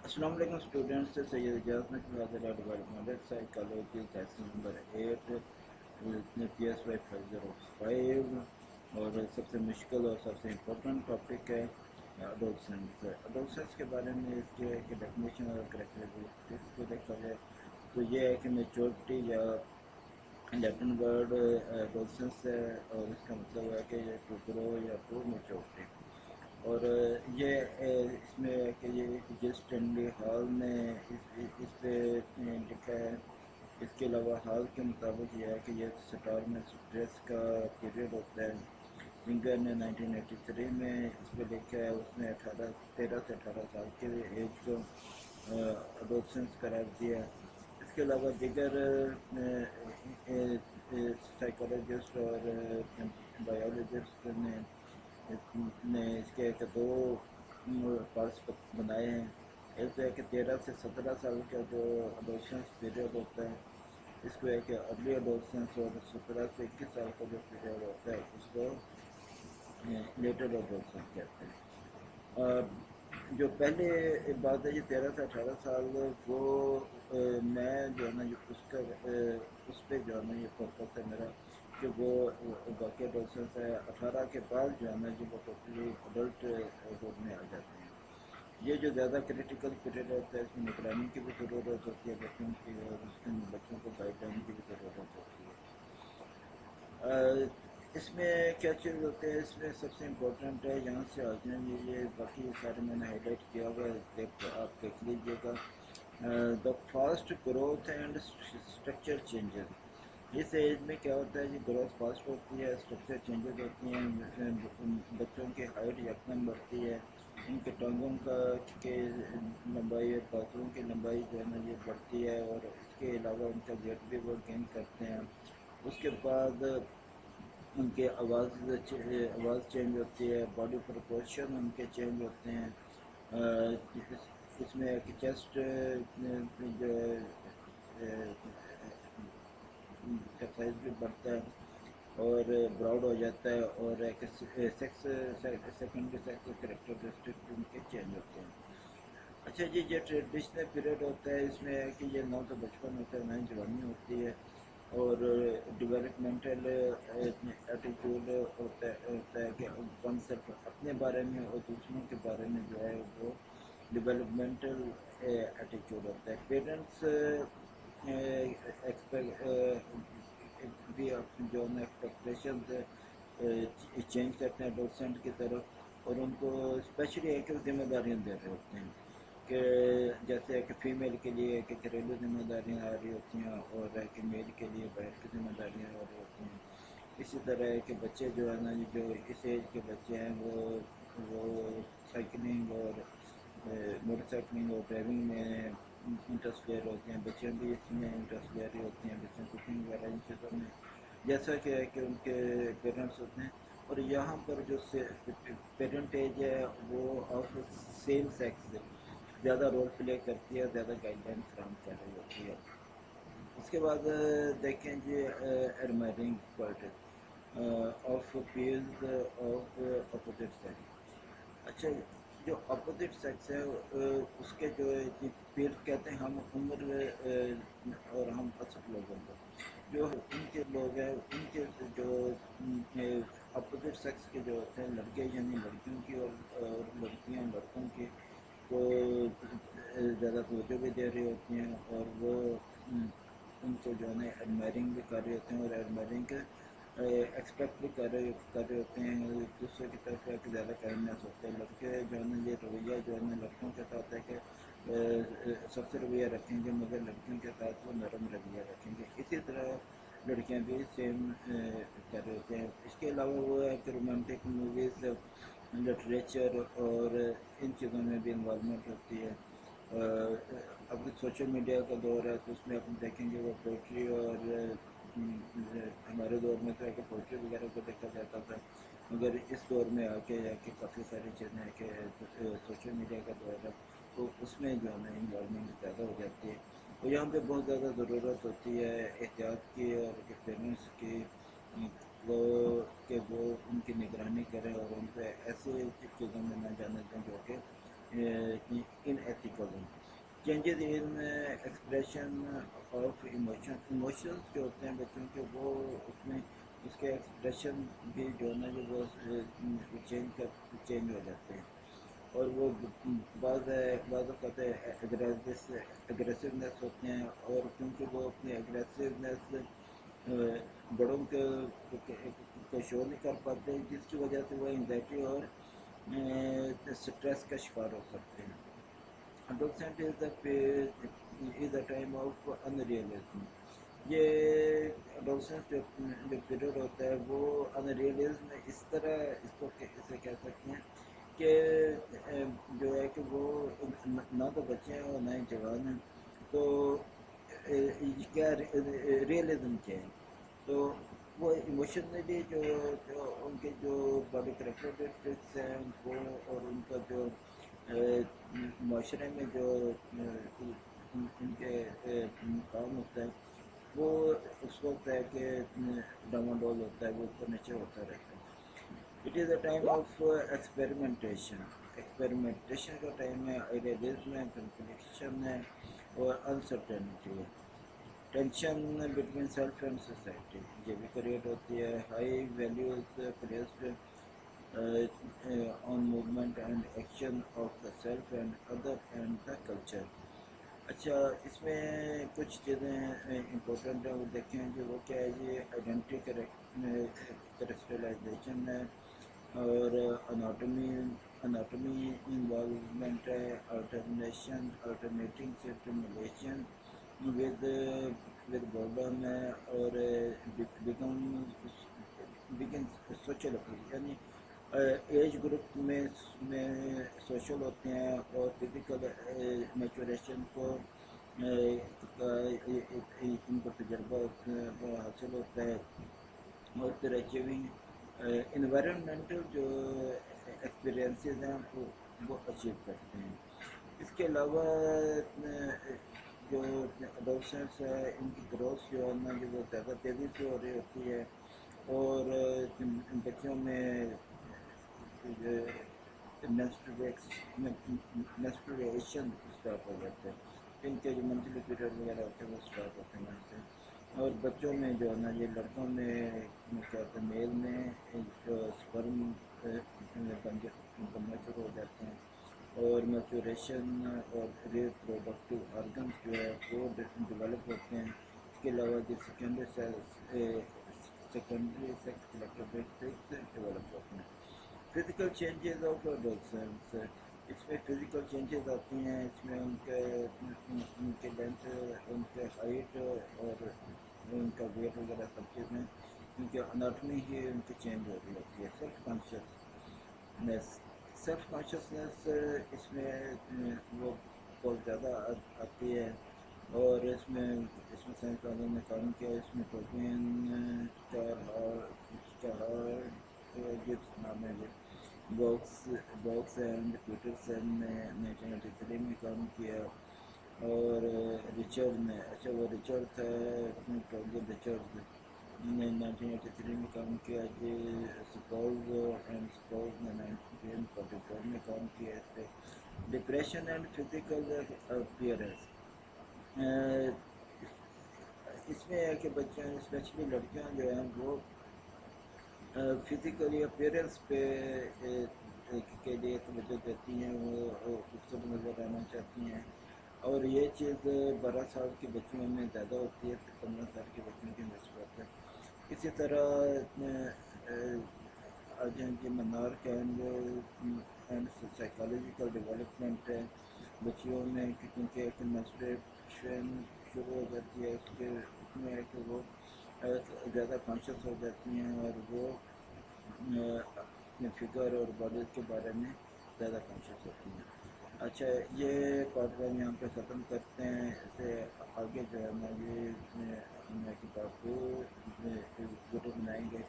अस्सलाम वालेकुम students, Syed Ejaz NAQVI developmental psychology lesson number 8 PSY505 और सबसे मुश्किल और सबसे इम्पोर्टेंट टॉपिक है अडोलसेंस। अडोलसेंस के बारे में इसके डेफिनेशन और करैक्टरिस्टिक्स को देखा जाए तो ये है कि मेच्योरिटी या लैटिन वर्ड अडोलसेंस है और इसका मतलब है कि टू ग्रो या टू मेच्योरिटी। और ये इसमें कि ये जिस स्टैनली हॉल ने इस पे लिखा है। इसके अलावा हाल के मुताबिक यह है कि ये स्टार में स्ट्रेस का पीरियड होता है। सिंगर ने 1983 में इस पर लिखा है, उसने 13 से 18 साल के एज को अडोलसेंस करार दिया। इसके अलावा दीगर साइकोलॉजिस्ट और बायोलॉजिस्ट ने इसके दो पार्ट्स बनाए हैं। एक तो है कि 13 से 17 साल का जो अडोलसेंस पीरियड होता है, इसको है कि अर्ली अडोलसेंस, और 17 से 21 साल का जो पीरियड होता है उसको लेटर अडोलसेंस कहते हैं। और जो पहले बात है ये 13 से 18 साल, वो मैं जो है ना ये उसका उस पर जो है ना ये फोकस है मेरा कि वो बाकी अडोलसेंस है। 18 के बाद जो है ना ये वो टोटली अडल्ट रूप में आ जाते हैं। ये जो ज़्यादा क्रिटिकल पीरियड होता है, इसमें निगरानी की भी ज़रूरत होती है बच्चों की, और उसके बच्चों को गाइडलाइन की भी ज़रूरत होती है। इसमें क्या चीज़ होते हैं, इसमें सबसे इम्पोर्टेंट है, यहाँ से आ जाएंगे ये बाकी सारे मैंने हाईलाइट किया हुआ है, आप देख लीजिएगा। The fast growth and structure changes. इस एज में क्या होता है, ये ग्रोथ फास्ट होती है, स्ट्रक्चर चेंजेस होती हैं, बच्चों की हाइट यकदम बढ़ती है, उनके टांगों का के लंबाई और बाजुओं की लंबाई जो है ना ये बढ़ती है, और इसके अलावा उनका वेट भी वो गेन करते हैं। उसके बाद उनके आवाज़ चेंज होती है, बॉडी प्रोपोर्शन उनके चेंज होते हैं। इसमें एक चेस्ट जो का साइज भी बढ़ता है और ब्रॉड हो जाता है, और एक सेक्स सेकेंडरी सेक्स करेक्टरिस्टिक उनके चेंज होते हैं। अच्छा जी, ये ट्रेडिशनल पीरियड होता है, इसमें है कि ये ना तो बचपन होता है ना ही जवानी होती है, और डेवलपमेंटल एटीट्यूड होता है कि कौन सिर्फ अपने बारे में और दूसरों के बारे में जो है वो डेवलपमेंटल एटीट्यूड होता है। पेरेंट्स भी जो है एक्सपेक्टेशन चेंज करते हैं एडोलसेंट की तरफ, और उनको स्पेशली एक जिम्मेदारियाँ दे रहे होते हैं कि जैसे कि फ़ीमेल के लिए कि घरेलू जिम्मेदारियाँ आ रही होती हैं, और कि मेल के लिए बाहर की जिम्मेदारियाँ आ रही होती हैं। इसी तरह है कि बच्चे जो है ना, जो इस एज के बच्चे हैं वो साइकिलिंग और मोटरसाइकिलिंग और ड्राइविंग में इंटरेस्ट ले रहे होते हैं। बच्चे भी इसमें इंटरेस्ट ले रहे होते हैं, बच्चों कुकिंग वगैरह इन चीज़ों में, जैसा कि है कि उनके पेरेंट्स होते हैं। और यहाँ पर जो पेरेंट एज है वो ऑफ सेम सेक्स ज़्यादा रोल प्ले करती है, ज़्यादा गाइडलाइन फ्राहम कर रही होती है। उसके बाद देखें जी admiring qualities of peers of opposite sex. अच्छा, जो अपोजिट सेक्स है उसके जो पीयर कहते हैं हम उम्र और हम असफ लोगों को, जो उनके लोग हैं उनके जो अपोजिट सेक्स के जो होते हैं, लड़के यानी लड़कियों की और लड़कियां लड़कों की को ज़्यादा तवज्जो भी दे रही होती हैं, और वो उनको जो है ना एडमायरिंग भी कर रहे होते हैं, और एडमायरिंग एक्सपेक्ट भी कर रहे होते हैं। दूसरे की तरफ एक ज़्यादा काइंडनेस होता है। लड़के जो है ना ये रवैया जो है ना लड़कों के साथ है कि सबसे रवैया रखेंगे, मगर लड़कियों के साथ वो नरम रवैया रखेंगे। इसी तरह लड़कियां भी सेम कर रहे होते हैं। इसके अलावा वो है कि रोमांटिक मूवीज़, लिटरेचर और इन चीज़ों में भी इन्वॉल्वमेंट होती है। अब सोशल मीडिया का दौर है तो उसमें अपन देखेंगे वो पोइट्री, और हमारे दौर में तो है कि पोइट्री वगैरह को देखा जाता था, मगर इस दौर में आके जाके काफ़ी सारी चीज़ें हैं कि सोशल मीडिया का दौर है, तो उसमें जो है ना इन्वॉल्वमेंट ज़्यादा हो जाती है। तो यहाँ पे बहुत ज़्यादा ज़रूरत होती है एहतियात की, और पेरेंट्स की वो कि वो उनकी निगरानी करें और उन पर ऐसे चीज़ों में ना जाने दें जो कि in ethical. Changes in expression of emotions جو ہوتے ہیں بچوں کے وہ اس میں اس کے ایکسپریشن بھی جو ہے نا جو وہ چینج ہو جاتے ہیں اور وہ بعض اوقات اگریسونیس ہوتے ہیں اور کیونکہ وہ اپنی اگریسونیس بڑوں کے کو شو نہیں کر پاتے جس کی وجہ سے وہ انزائٹی اور اسٹریس کا شکار ہو سکتے ہیں. Adolescent is a time of unrealism. یہ adolescence جو پیریڈ ہوتا ہے وہ unrealism اس طرح اس کو اسے کہہ سکتے ہیں کہ جو ہے کہ وہ نہ تو بچے ہیں اور نہ ہی جوان ہیں تو کیا ریئلزم کیا ہے تو وہ ایموشنلی جو ان کے جو باڈی کریکٹرسٹکس ہیں ان کو اور ان کا جو معاشرے میں جو ان کے کام ہوتا ہے وہ اس وقت ہے کہ ڈاؤن ہوتا ہے وہ اوپر نیچے ہوتا رہتا ہے. It is a time of experimentation کا ٹائم ہے آئیڈیالزم ہے کنفلکشن ہے اور انسرٹینٹی ہے. Tension between self and society یہ بھی کریٹ ہوتی ہے. High values placed on movement and action of the self and other and the culture. اچھا اس میں کچھ چیزیں امپورٹنٹ ہیں وہ دیکھیں کہ وہ کیا ہے یہ آئیڈینٹی کریکٹرائزیشن ہے اور اناٹمی انوالومنٹ ہے الٹرنیٹنگ سٹیمولیشن ود بورڈم ہے اور بگن سوشل یعنی ایج گروپ میں سوشل ہوتے ہیں اور فزیکل میچوریشن کو ان کو تجربہ حاصل ہوتا ہے اور پھر اچیونگ انوائرمنٹل جو ایکسپیرئنسز ہیں وہ اچیو کرتے ہیں. اس کے علاوہ جو اڈولسنٹس ہے ان کی گروتھ جو ہے نا جو وہ زیادہ تیزی سے ہو رہی ہوتی ہے اور بچوں میں menstruation اسٹارٹ ہو جاتے ہیں ان کے جو منتھلی پیریڈ وغیرہ ہوتے ہیں وہ اسٹارٹ ہوتے ہیں اور بچوں میں جو ہے نا یہ لڑکوں میں کیا ہوتا ہے میل میں جو سپرم بننا شروع ہو جاتے ہیں اور میچوریشن اور ریپروڈکٹیو آرگنس جو ہے وہ ڈیولپ ہوتے ہیں. اس کے علاوہ جو سیکنڈری سیکس کریکٹرسٹکس ڈیولپ ہوتے ہیں. فزیکل چینجز آف اڈولسنس اس میں فزیکل چینجز آتی ہیں اس میں ان کے لینتھ ان کے ہائٹ اور ان کا ویٹ وغیرہ سب چیزیں ان کی اناٹمی ہی ان کی چینج ہو رہی ہوتی ہے. سیلف کانشیسنیس اس میں وہ بہت زیادہ آتی ہے اور اس میں سائنسدانوں نے کام کیا اس میں پروٹین چار گفٹ نام ہے باکس اینڈ پیٹرسن نے 1993 میں کام کیا اور ریچرڈ نے اچھا وہ ریچرڈ تھا ریچرڈ نے 1983 میں کام کیا جی سپوز اینڈ سپوز نے 1944 میں کام کیا اس پہ. ڈپریشن اینڈ فزیکل اپیئرنس اس میں ہے کہ بچے اسپیشلی لڑکیاں جو ہیں وہ فزیکلی اپیئرنس پہ کے لیے توجہ دیتی ہیں وہ خوبصورت نظر آنا چاہتی ہیں اور یہ چیز 12 سال کے بچوں میں زیادہ ہوتی ہے 15 سال کے بچوں کی نسبت ہے. اسی طرح جو منارک اینڈ سائیکالوجیکل ڈیولپمنٹ ہے بچیوں میں کیونکہ ایک منسٹریشن شروع ہو جاتی ہے اس میں ہے کہ وہ زیادہ کانشیس ہو جاتی ہیں اور وہ اپنے فگر اور باڈی کے بارے میں زیادہ کانشیس ہوتی ہیں. اچھا یہ پارٹ 1 یہاں پہ ختم کرتے ہیں. اسے آگے جو ہے نا یہ ہم کتاب کو ویڈیو بنائیں گے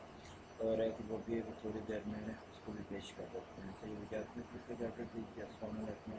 اور ایک وہ بھی تھوڑی دیر میں اس کو بھی پیش کر دیتے ہیں. تو یہ اجازت میں جا کر دیجیے. السلام علیکم.